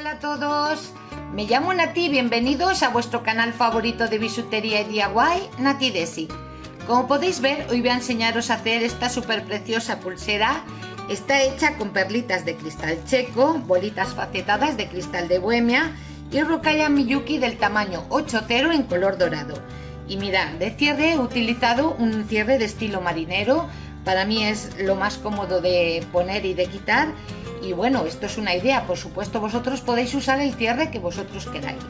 Hola a todos, me llamo Nati, bienvenidos a vuestro canal favorito de bisutería y DIY, Nati Desi. Como podéis ver, hoy voy a enseñaros a hacer esta súper preciosa pulsera. Está hecha con perlitas de cristal checo, bolitas facetadas de cristal de Bohemia y rocalla Miyuki del tamaño 8-0 en color dorado. Y mirad, de cierre he utilizado un cierre de estilo marinero. Para mí es lo más cómodo de poner y de quitar. Y bueno, esto es una idea, por supuesto vosotros podéis usar el cierre que vosotros queráis.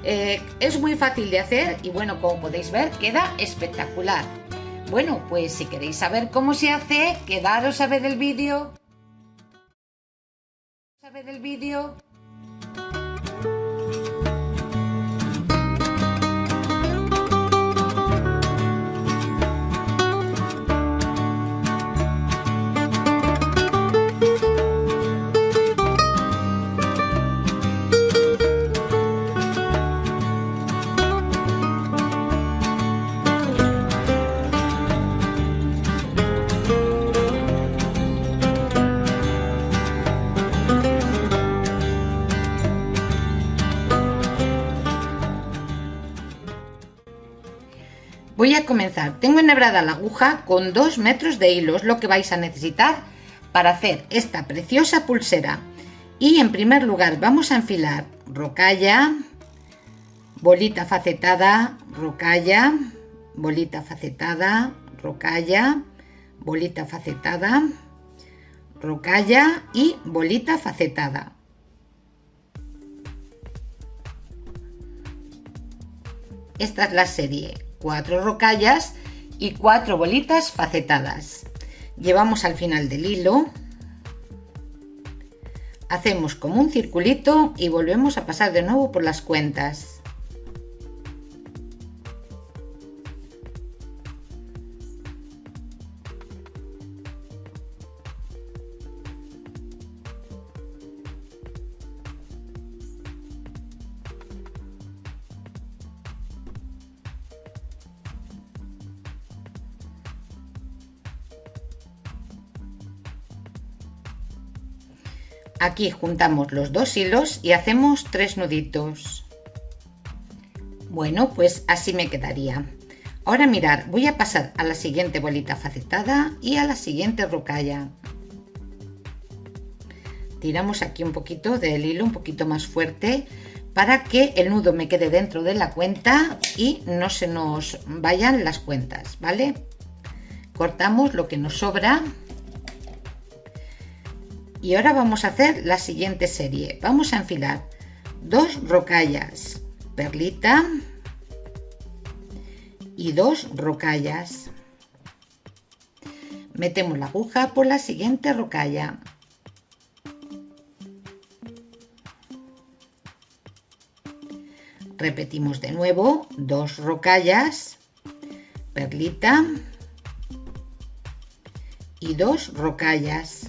Es muy fácil de hacer y bueno, como podéis ver, queda espectacular. Bueno, pues si queréis saber cómo se hace, quedaros a ver el vídeo. Voy a comenzar. Tengo enhebrada la aguja con 2 metros de hilo, es lo que vais a necesitar para hacer esta preciosa pulsera. Y en primer lugar vamos a enfilar rocalla, bolita facetada, rocalla, bolita facetada, rocalla, bolita facetada, rocalla y bolita facetada. Esta es la serie. 4 rocallas y 4 bolitas facetadas. Llevamos al final del hilo, hacemos como un circulito y volvemos a pasar de nuevo por las cuentas. Aquí juntamos los 2 hilos y hacemos 3 nuditos. Bueno, pues así me quedaría. Ahora mirad, voy a pasar a la siguiente bolita facetada y a la siguiente rocalla. Tiramos aquí un poquito del hilo, un poquito más fuerte, para que el nudo me quede dentro de la cuenta y no se nos vayan las cuentas, ¿vale? Cortamos lo que nos sobra. Y ahora vamos a hacer la siguiente serie. Vamos a enfilar 2 rocallas, perlita y 2 rocallas. Metemos la aguja por la siguiente rocalla. Repetimos de nuevo 2 rocallas, perlita y 2 rocallas.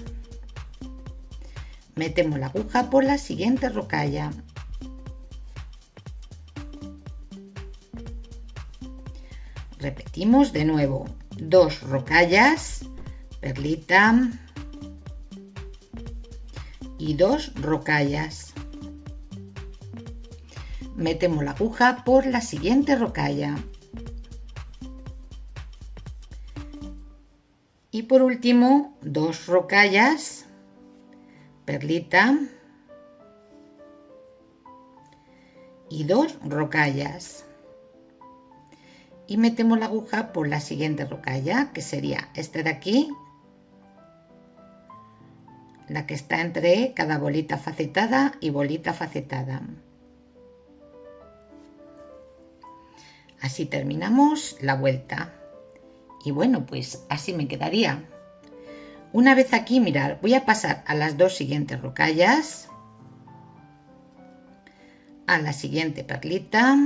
Metemos la aguja por la siguiente rocalla. Repetimos de nuevo 2 rocallas, perlita y 2 rocallas. Metemos la aguja por la siguiente rocalla. Y por último 2 rocallas, perlita y 2 rocallas y metemos la aguja por la siguiente rocalla, que sería esta de aquí, la que está entre cada bolita facetada y bolita facetada. Así terminamos la vuelta y bueno, pues así me quedaría. Una vez aquí, mirad, voy a pasar a las 2 siguientes rocallas, a la siguiente perlita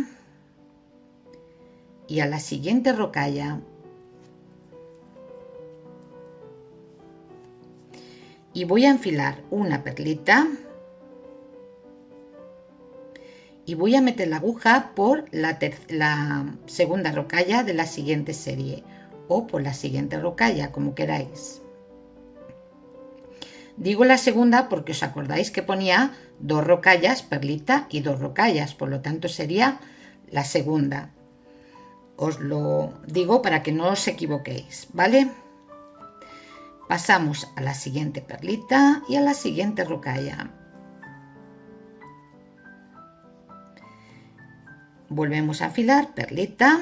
y a la siguiente rocalla. Y voy a enfilar una perlita y voy a meter la aguja por la segunda rocalla de la siguiente serie o por la siguiente rocalla, como queráis. Digo la segunda porque os acordáis que ponía 2 rocallas, perlita y 2 rocallas, por lo tanto sería la segunda. Os lo digo para que no os equivoquéis, ¿vale? Pasamos a la siguiente perlita y a la siguiente rocalla. Volvemos a enfilar, perlita.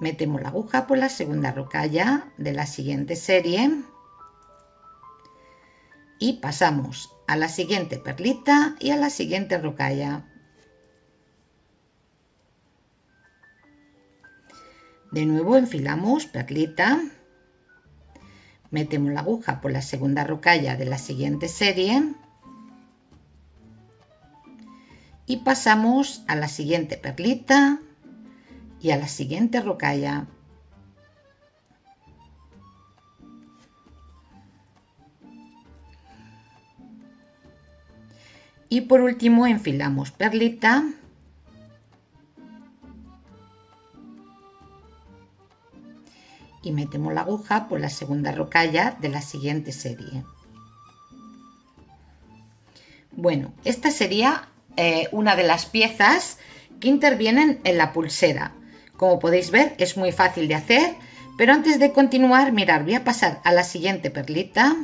Metemos la aguja por la segunda rocalla de la siguiente serie. Y pasamos a la siguiente perlita y a la siguiente rocalla. De nuevo enfilamos, perlita. Metemos la aguja por la segunda rocalla de la siguiente serie y pasamos a la siguiente perlita y a la siguiente rocalla. Y por último enfilamos perlita. Y metemos la aguja por la segunda rocalla de la siguiente serie. Bueno, esta sería una de las piezas que intervienen en la pulsera. Como podéis ver, es muy fácil de hacer, pero antes de continuar, mirad, voy a pasar a la siguiente perlita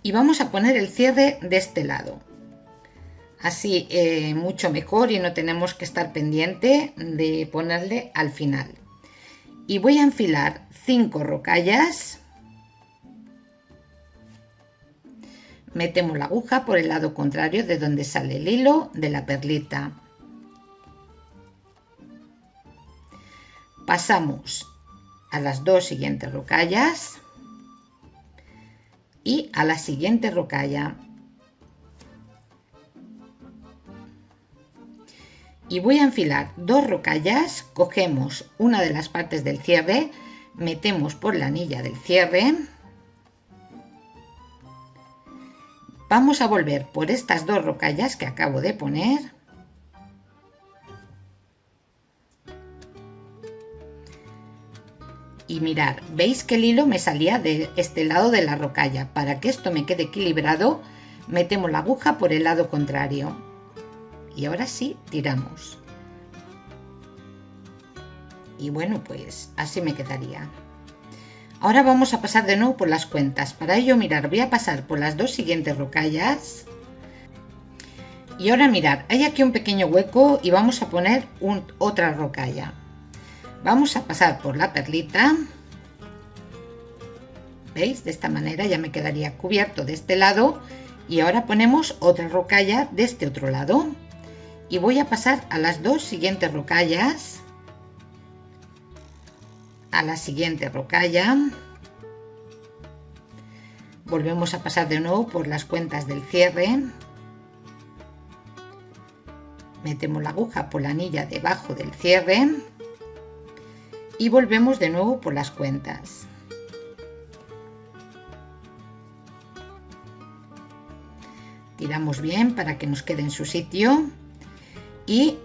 y vamos a poner el cierre de este lado. Así mucho mejor y no tenemos que estar pendiente de ponerle al final. Y voy a enfilar 5 rocallas. Metemos la aguja por el lado contrario de donde sale el hilo de la perlita. Pasamos a las 2 siguientes rocallas y a la siguiente rocalla. Y voy a enfilar 2 rocallas, cogemos una de las partes del cierre, metemos por la anilla del cierre, vamos a volver por estas 2 rocallas que acabo de poner y mirad, veis que el hilo me salía de este lado de la rocalla. Para que esto me quede equilibrado, metemos la aguja por el lado contrario. Y ahora sí, tiramos. Y bueno, pues así me quedaría. Ahora vamos a pasar de nuevo por las cuentas. Para ello, mirar, voy a pasar por las 2 siguientes rocallas. Y ahora mirar, hay aquí un pequeño hueco y vamos a poner otra rocalla. Vamos a pasar por la perlita. ¿Veis? De esta manera ya me quedaría cubierto de este lado. Y ahora ponemos otra rocalla de este otro lado. Y voy a pasar a las 2 siguientes rocallas, a la siguiente rocalla, volvemos a pasar de nuevo por las cuentas del cierre, metemos la aguja por la anilla debajo del cierre y volvemos de nuevo por las cuentas. Tiramos bien para que nos quede en su sitio. Y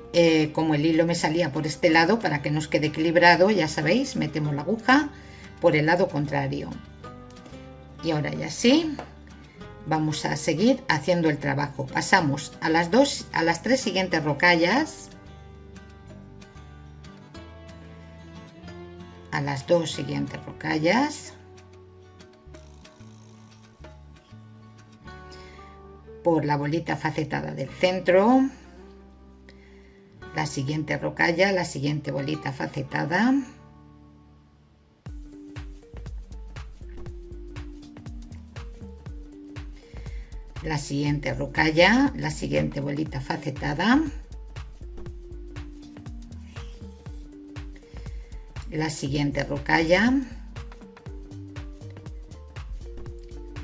como el hilo me salía por este lado, para que nos quede equilibrado, ya sabéis, metemos la aguja por el lado contrario. Y ahora ya sí, vamos a seguir haciendo el trabajo. Pasamos a las 3 siguientes rocallas, a las 2 siguientes rocallas, por la bolita facetada del centro, la siguiente rocalla, la siguiente bolita facetada, la siguiente rocalla, la siguiente bolita facetada, la siguiente rocalla,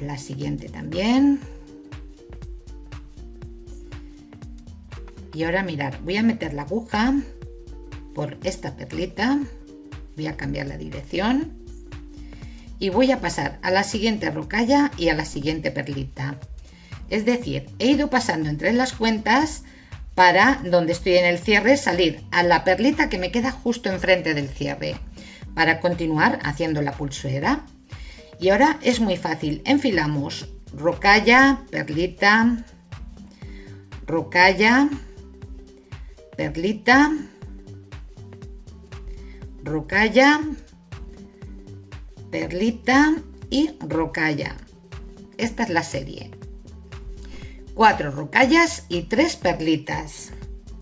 la siguiente también. Y ahora mirad, voy a meter la aguja por esta perlita, voy a cambiar la dirección y voy a pasar a la siguiente rocalla y a la siguiente perlita. Es decir, he ido pasando entre las cuentas para, donde estoy en el cierre, salir a la perlita que me queda justo enfrente del cierre para continuar haciendo la pulsera. Y ahora es muy fácil, enfilamos rocalla, perlita, rocalla, perlita, rocalla, perlita y rocalla. Esta es la serie. 4 rocallas y 3 perlitas.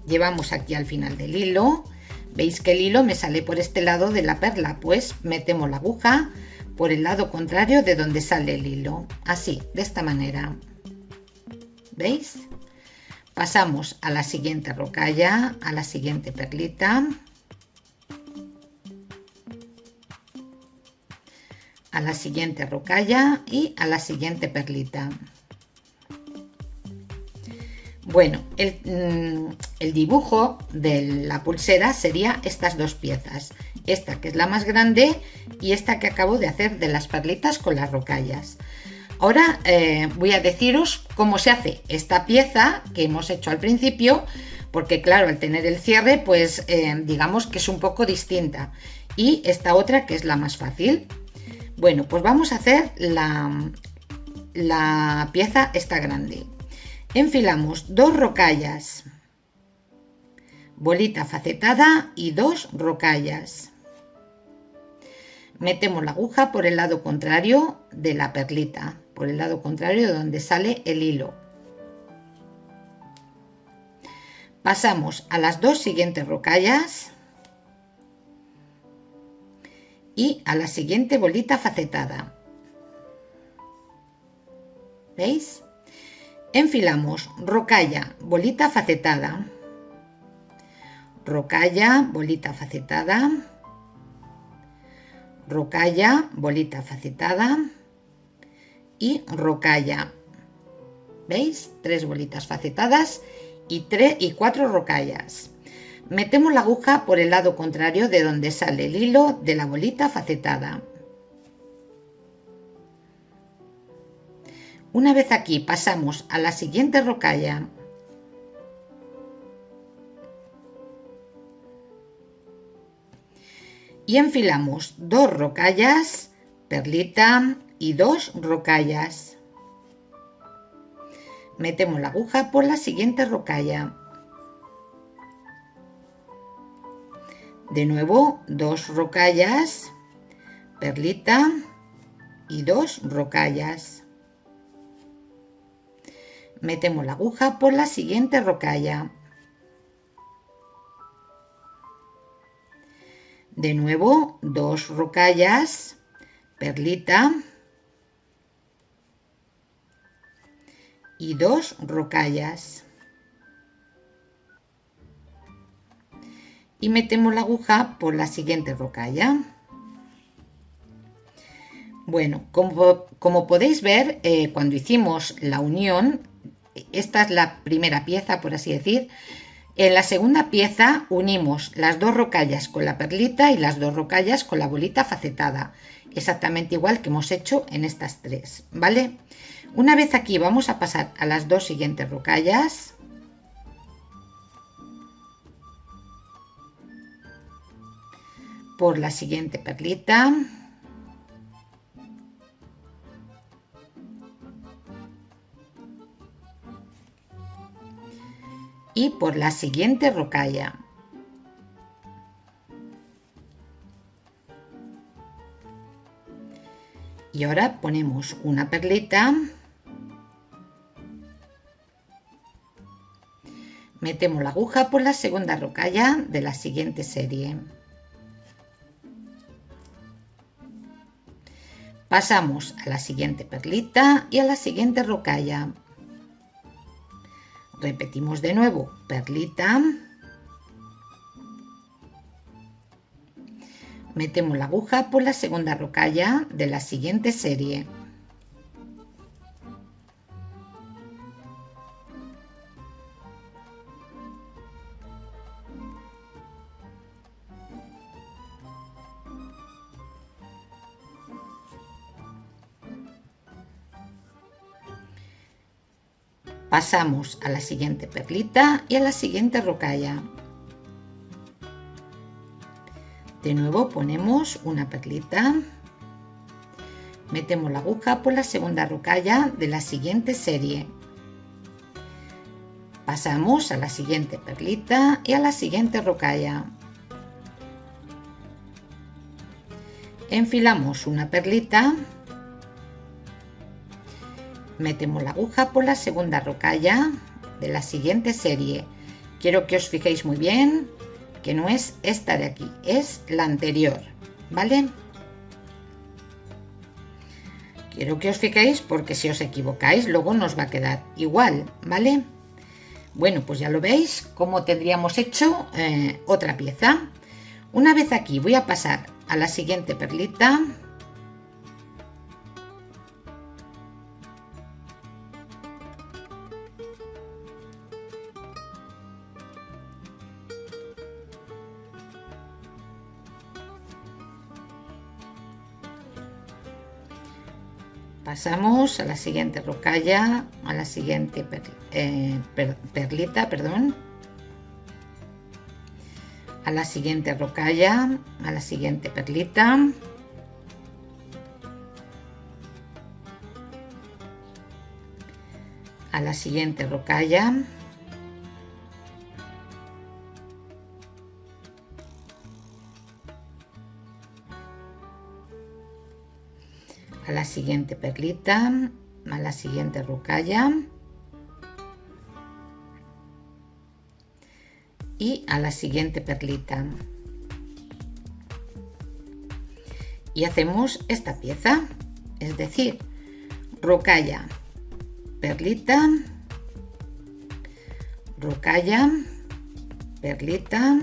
Llevamos aquí al final del hilo. ¿Veis que el hilo me sale por este lado de la perla? Pues metemos la aguja por el lado contrario de donde sale el hilo. Así, de esta manera. ¿Veis? Pasamos a la siguiente rocalla, a la siguiente perlita, a la siguiente rocalla y a la siguiente perlita. Bueno, el dibujo de la pulsera sería estas dos piezas, esta que es la más grande y esta que acabo de hacer de las perlitas con las rocallas. Ahora voy a deciros cómo se hace esta pieza que hemos hecho al principio, porque claro, al tener el cierre, pues digamos que es un poco distinta, y esta otra que es la más fácil. Bueno, pues vamos a hacer la pieza esta grande. Enfilamos 2 rocallas, bolita facetada y 2 rocallas. Metemos la aguja por el lado contrario de la perlita, por el lado contrario de donde sale el hilo. Pasamos a las 2 siguientes rocallas y a la siguiente bolita facetada. ¿Veis? Enfilamos rocalla, bolita facetada, rocalla, bolita facetada, rocalla, bolita facetada y rocalla. ¿Veis? 3 bolitas facetadas y 4 rocallas. Metemos la aguja por el lado contrario de donde sale el hilo de la bolita facetada. Una vez aquí pasamos a la siguiente rocalla. Y enfilamos 2 rocallas, perlita y 2 rocallas. Metemos la aguja por la siguiente rocalla. De nuevo 2 rocallas, perlita y 2 rocallas. Metemos la aguja por la siguiente rocalla. De nuevo 2 rocallas, perlita y 2 rocallas. Y metemos la aguja por la siguiente rocalla. Bueno, como podéis ver, cuando hicimos la unión, esta es la primera pieza, por así decir. En la segunda pieza unimos las 2 rocallas con la perlita y las 2 rocallas con la bolita facetada, exactamente igual que hemos hecho en estas 3, ¿vale? Una vez aquí vamos a pasar a las 2 siguientes rocallas. Por la siguiente perlita. Y por la siguiente rocalla. Y ahora ponemos una perlita, metemos la aguja por la segunda rocalla de la siguiente serie. Pasamos a la siguiente perlita y a la siguiente rocalla. Repetimos de nuevo, perlita, metemos la aguja por la segunda rocalla de la siguiente serie. Pasamos a la siguiente perlita y a la siguiente rocalla. De nuevo ponemos una perlita, Metemos la aguja por la segunda rocalla de la siguiente serie. Pasamos a la siguiente perlita y a la siguiente rocalla. Enfilamos una perlita. Metemos la aguja por la segunda rocalla de la siguiente serie. Quiero que os fijéis muy bien que no es esta de aquí, es la anterior, ¿vale? Quiero que os fijéis porque si os equivocáis luego nos va a quedar igual, ¿vale? Bueno, pues ya lo veis cómo tendríamos hecho otra pieza. Una vez aquí voy a pasar a la siguiente perlita. Pasamos a la siguiente rocalla, a la siguiente perlita, perdón, a la siguiente rocalla, a la siguiente perlita, a la siguiente rocalla, a la siguiente perlita, a la siguiente rocalla y a la siguiente perlita. Y hacemos esta pieza, es decir, rocalla, perlita, rocalla, perlita,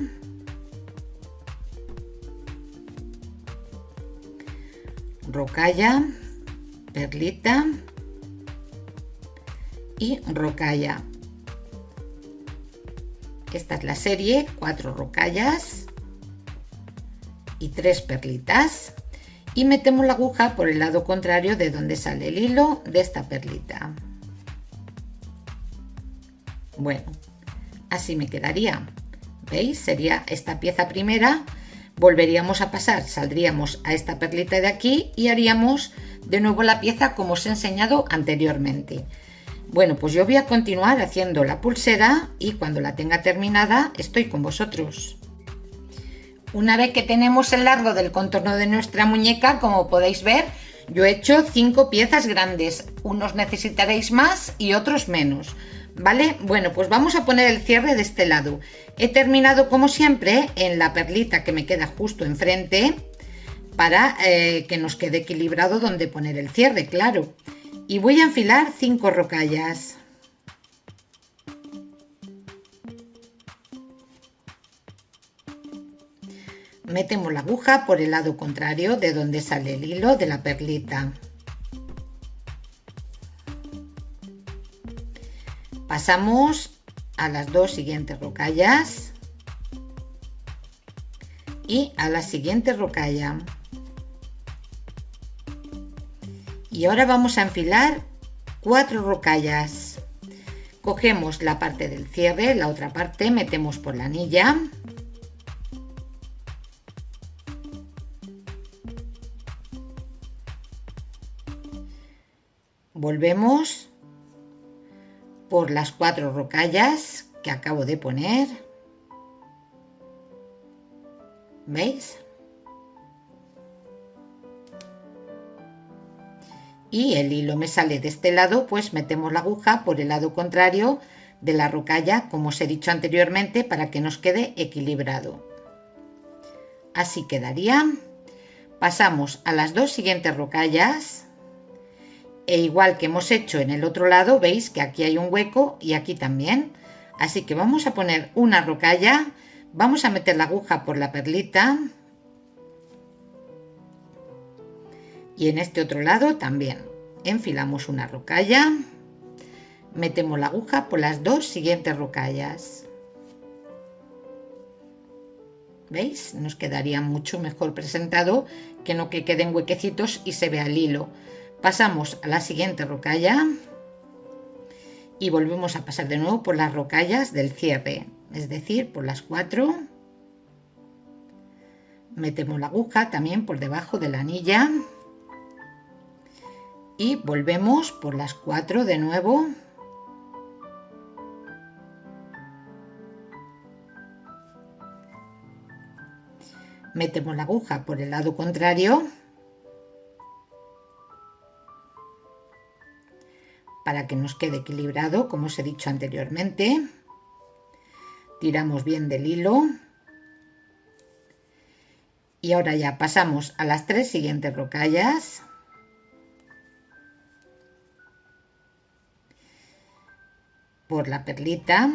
rocalla, perlita y rocalla. Esta es la serie, 4 rocallas y 3 perlitas, y metemos la aguja por el lado contrario de donde sale el hilo de esta perlita. Bueno, así me quedaría. ¿Veis? Sería esta pieza primera. Volveríamos a pasar, saldríamos a esta perlita de aquí y haríamos de nuevo la pieza como os he enseñado anteriormente. Bueno, pues yo voy a continuar haciendo la pulsera y cuando la tenga terminada estoy con vosotros. Una vez que tenemos el largo del contorno de nuestra muñeca, como podéis ver, yo he hecho 5 piezas grandes. Unos necesitaréis más y otros menos, ¿vale? Bueno, pues vamos a poner el cierre de este lado. He terminado como siempre en la perlita que me queda justo enfrente para que nos quede equilibrado donde poner el cierre, claro. Y voy a enfilar 5 rocallas. Metemos la aguja por el lado contrario de donde sale el hilo de la perlita. Pasamos a las 2 siguientes rocallas y a la siguiente rocalla. Y ahora vamos a enfilar 4 rocallas. Cogemos la parte del cierre, la otra parte metemos por la anilla. Volvemos por las 4 rocallas que acabo de poner. ¿Veis? Y el hilo me sale de este lado, pues metemos la aguja por el lado contrario de la rocalla, como os he dicho anteriormente, para que nos quede equilibrado. Así quedaría. Pasamos a las 2 siguientes rocallas. E igual que hemos hecho en el otro lado, veis que aquí hay un hueco y aquí también. Así que vamos a poner una rocalla, vamos a meter la aguja por la perlita. Y en este otro lado también. Enfilamos una rocalla, metemos la aguja por las 2 siguientes rocallas. ¿Veis? Nos quedaría mucho mejor presentado que no que queden huequecitos y se vea el hilo. Pasamos a la siguiente rocalla y volvemos a pasar de nuevo por las rocallas del cierre, es decir, por las 4. Metemos la aguja también por debajo de la anilla y volvemos por las 4 de nuevo. Metemos la aguja por el lado contrario para que nos quede equilibrado, como os he dicho anteriormente. Tiramos bien del hilo y ahora ya pasamos a las 3 siguientes rocallas. Por la perlita.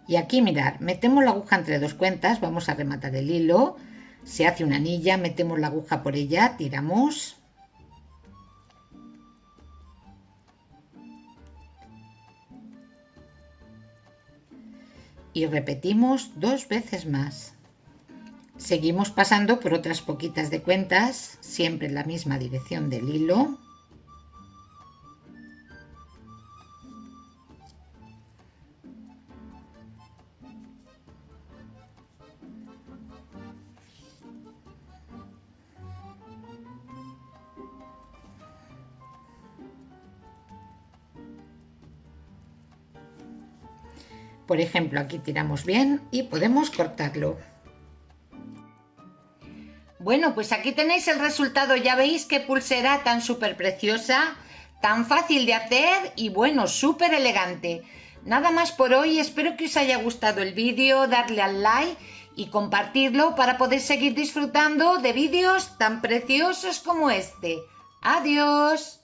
Y aquí mirad, metemos la aguja entre dos cuentas, vamos a rematar el hilo, se hace una anilla, metemos la aguja por ella, tiramos. Y repetimos 2 veces más. Seguimos pasando por otras poquitas de cuentas, siempre en la misma dirección del hilo. Por ejemplo, aquí tiramos bien y podemos cortarlo. Bueno, pues aquí tenéis el resultado. Ya veis qué pulsera tan súper preciosa, tan fácil de hacer y bueno, súper elegante. Nada más por hoy, espero que os haya gustado el vídeo, darle al like y compartirlo para poder seguir disfrutando de vídeos tan preciosos como este. ¡Adiós!